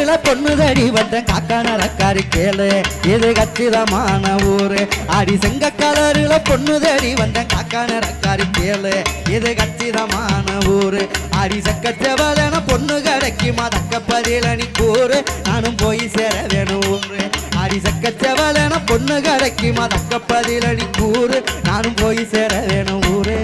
கலருல பொண்ணு தடி வந்த காக்கான ரக்காரி கேளு இது கச்சிதமான ஊரு அடி செங்க கலருல பொண்ணு தடி வந்த காக்கான ரக்காரி கேளு இது கச்சிதமான ஊரு அடி சக்கச்சவளன பொண்ணு கிடைக்குமா தக்க பதில நீ கூறு நானும் போய் சேர வேணும் ஊரு அடி சக்கச்சவளன பொண்ணு கிடைக்குமா தக்க பதில நீ கூறு நானும் போய் சேர வேணும் ஊரு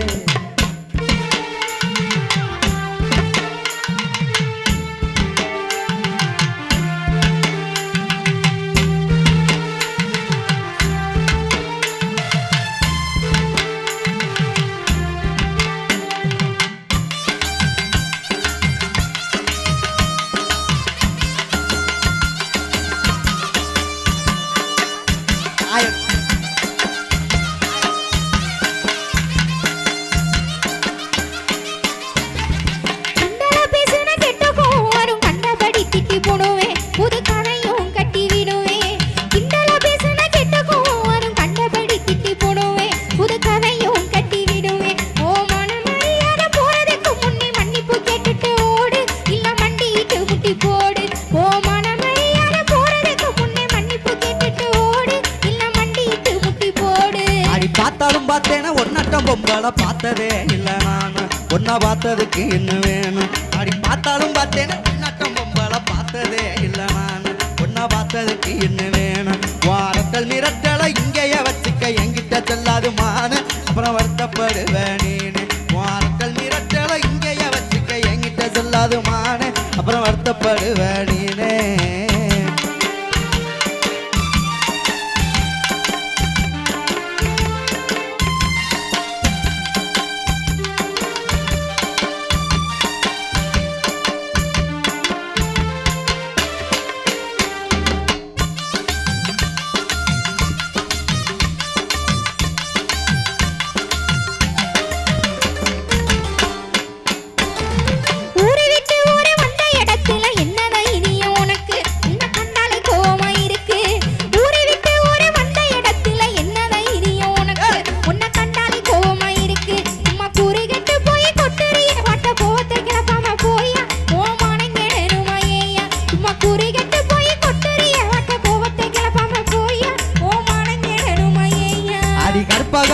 பார்த்தாலும் பார்த்தேன்னா ஒன்னட்டம் பொம்பளை பார்த்ததே இல்லை நானு ஒன்னா பார்த்ததுக்கு என்ன வேணும் அடி பார்த்தாலும் பார்த்தேன்னா ஒன்னட்டம் பொம்பளை பார்த்ததே இல்லை நானு ஒன்னா பார்த்ததுக்கு என்ன வேணும் வாரத்தல் மிரட்டலை இங்கேய வச்சுக்க என்கிட்ட சொல்லாது மானு அப்புறம் வருத்தப்படுவேன் நீனு வாரத்தல் மிரட்டலை இங்கேய வச்சுக்க என்கிட்ட சொல்லாது மானு அப்புறம் வருத்தப்படுவேன் நீனே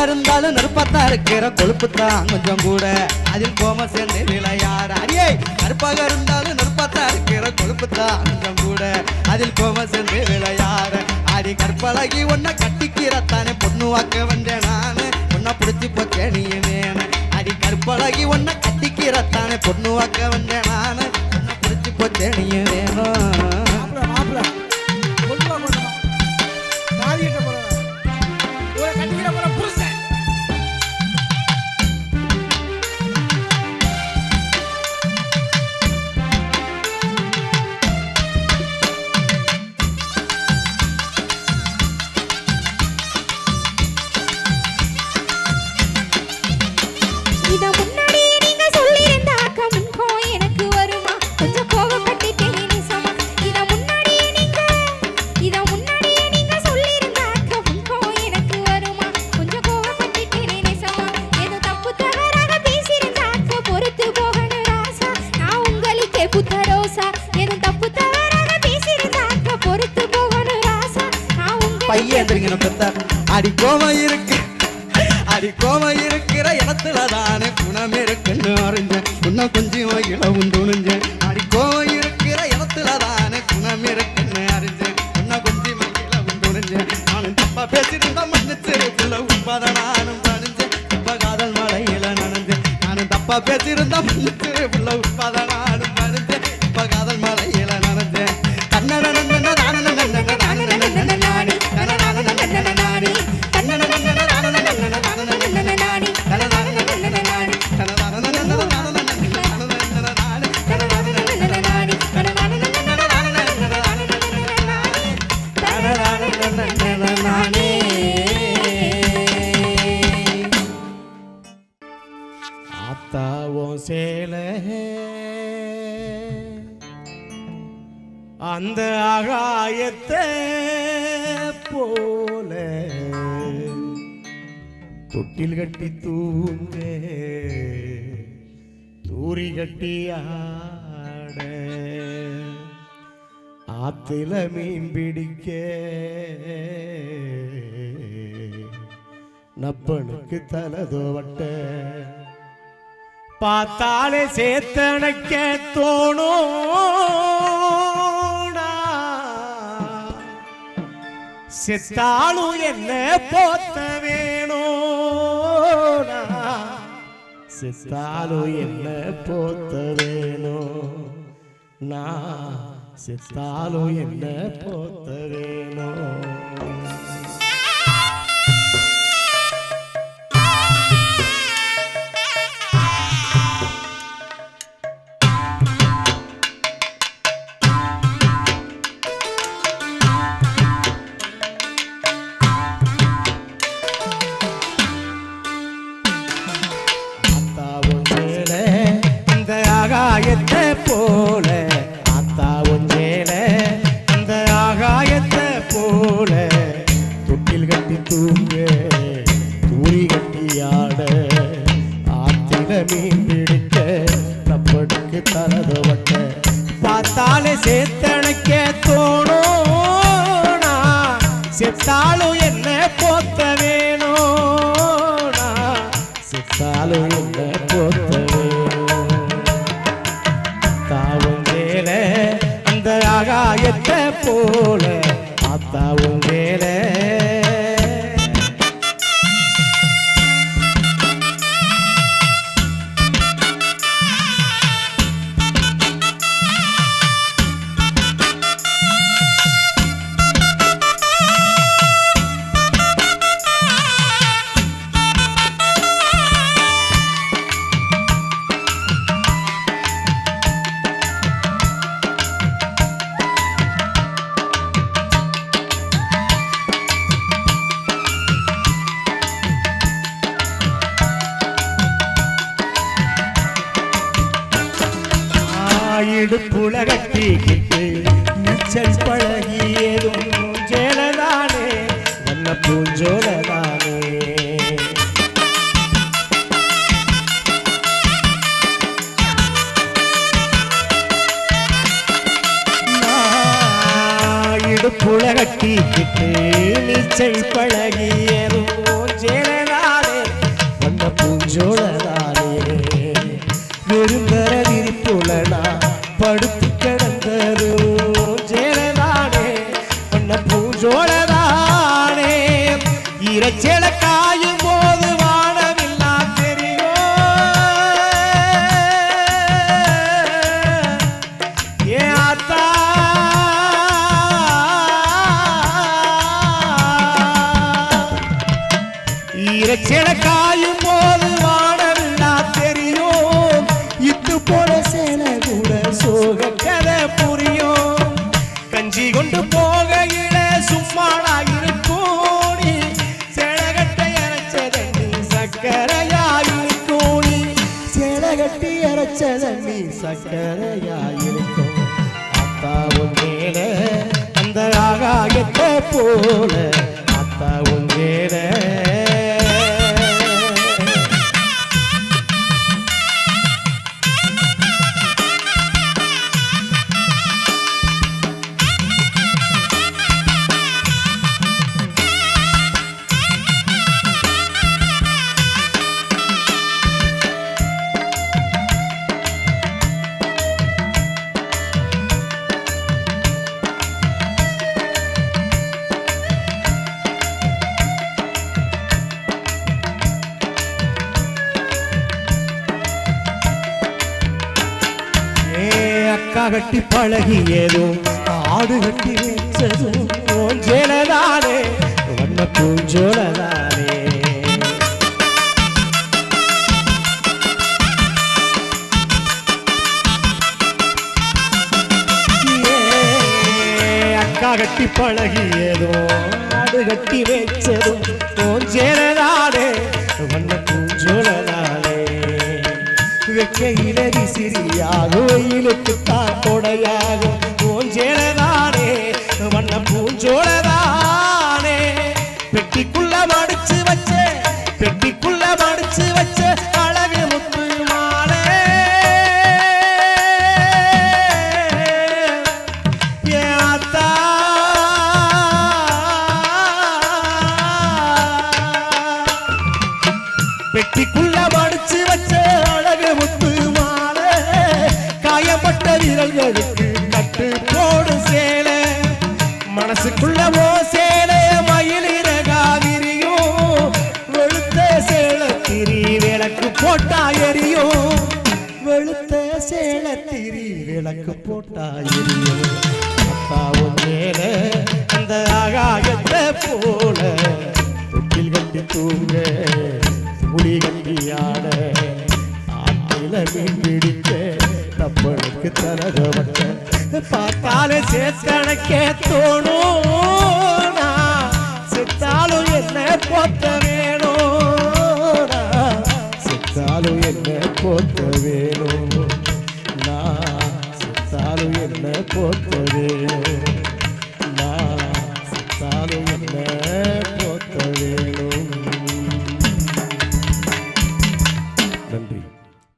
இருந்தாலும் நெருப்பத்தா இருக்கிற கொழுப்புத்தான் கொஞ்சம் கூட அதில் கோம சேர்ந்து விளையாட அடியே கருப்பாக இருந்தாலும் நெருப்பத்தா இருக்கிற கொழுப்புத்தான் கொஞ்சம் கூட அதில் கோம சேர்ந்து விளையாட அடி கற்பழகி ஒன்ன கட்டிக்கிறத்தானே பொண்ணு வாக்க வந்தேன் நானு ஒன்ன பிடிச்சி போச்சே நீ வேணும் அடி கற்பழகி ஒன்ன கட்டிக்கிறத்தானே பொண்ணு வாக்க வந்தேன் நானு ஒன்ன பிடிச்சி போச்சே நீ வேணும் அடி கோம இருக்கிற இடத்துல தானே குணம் இருக்குன்னு அறிஞ்சேன் இன்னும் கொஞ்சம் இளவும் துணிஞ்சேன் அடி கோம இருக்கிற இடத்துல தானே குணம் இருக்குன்னு அறிஞ்சேன் இன்னும் கொஞ்சம் இளவும் துணிஞ்சேன் நானும் தப்பா பேசிருந்தா மன்னிச்சிருக்குள்ள உண்மைத நானும் பணிஞ்சேன் இப்ப காதல் மழையில நனைஞ்சேன் நானும் தப்பா பேசிருந்தா மன்னிச்சிருக்குள்ள உண்மைத நானும் பணிஞ்சேன் இப்ப காதல் மழையில நனைஞ்சேன் கண்ணன அந்த ஆகாயத்தை போல தொட்டில் கட்டி தூங்க தூரி கட்டி ஆட ஆத்தில மீன் பிடிக்க நப்பனுக்கு தலதோவட்ட பார்த்தாலே சேத்தனைக்க தோணும் செத்தாலும் என்ன போத்த வேணும் செத்தாலும் என்ன போத்த வேணும் நான் செத்தாலும் என்ன போத்த வேணும் ஆகாயத்தை போல ஆத்தா ஒன்றேல இந்த ஆகாயத்தை போல தொட்டில் கட்டி தூங்க தூரி கட்டி ஆட ஆத்தில மீன் பிடிக்க தப்படுக்கு தலதவட்ட பார்த்தாலே சேத்தனைக்க தோணும் செத்தாலும் என்ன போத்த வேணும் செத்தாலும் என்ன போத்த அந்த ஆகாயத்தை போல ஆத்தாவும் வேல இடுப்புல கட்டிக்கிட்டு நீச்சல் பழகியதும் ஜேலதானே வண்ண பூஞ்சோலதானே இடுப்புல கட்டிக்கிட்டு நீச்சல் பழகியதும் ஜேலதானே வண்ண பூஞ்சோலதானே விருந்தர விரிப்புலனா படுத்து கிடந்தது ஜேலதானே பண்ண பூஞ்சோலதானே இறைச்சேல காயும் போது வானவில்லா தெரியும் ஏ ஆத்தா இறைச்சேல காயும் போது வானவில்லா தெரியும் இத்து போல சேல கூட சோக கதை புரியும் கஞ்சி கொண்டு போகையில சும்மாடா இருக்கோணி சேலகட்டை அரைச்சதண்ணி சக்கரையாயிருக்கோணி சேலகட்டி அரைச்சதண்ணி சக்கரையாயிருக்கும் அத்தாவும் மேல அந்த ஆகாயத்தை போல அத்தாவும் மேல கட்டி பழகியதும் ஆடு கட்டி வச்சதும் பூஞ்சோலதானே வண்ண பூஞ்சோலதானே அக்கா கட்டி பழகியதும் ஆடு கட்டி வச்சதும் பூஞ்சோலதானே வண்ண பூஞ்சோலதானே வெக்கையில விசிறியாக வெயிலுக்கு தான் கொடையாகும் பூஞ்சோலதானே வண்ண பூஞ்சோலதானே பெட்டிக்குள்ள மடிச்சு வச்ச பெட்டிக்குள்ள மடிச்சு வச்ச அழகு முத்து மாலை ஏ விரல்களுக்கு கட்டு போடு சேல மனசுக்குள்ள ஓ சேல மயிலிறகா விரியும் வெளுத்த சேல திரி விளக்கு போட்டா எரியும் வெளுத்த சேல திரி விளக்கு போட்டா எரியும் அப்பாவும் மேல அந்த ஆகாயத்தை போல தொட்டில் கட்டி தூங்க முடி கட்டி ஆட ஆட்டில மீன் பிடிக்க தப்பனுக்கு தரக வட்ட பார்த்தாலே சேத்தனக்கே தோணும் செத்தாலும் என்ன போத்த வேணும் செத்தாலும் என்ன போத்த வேணும் நான் செத்தாலும் என்ன போத்த வேணும்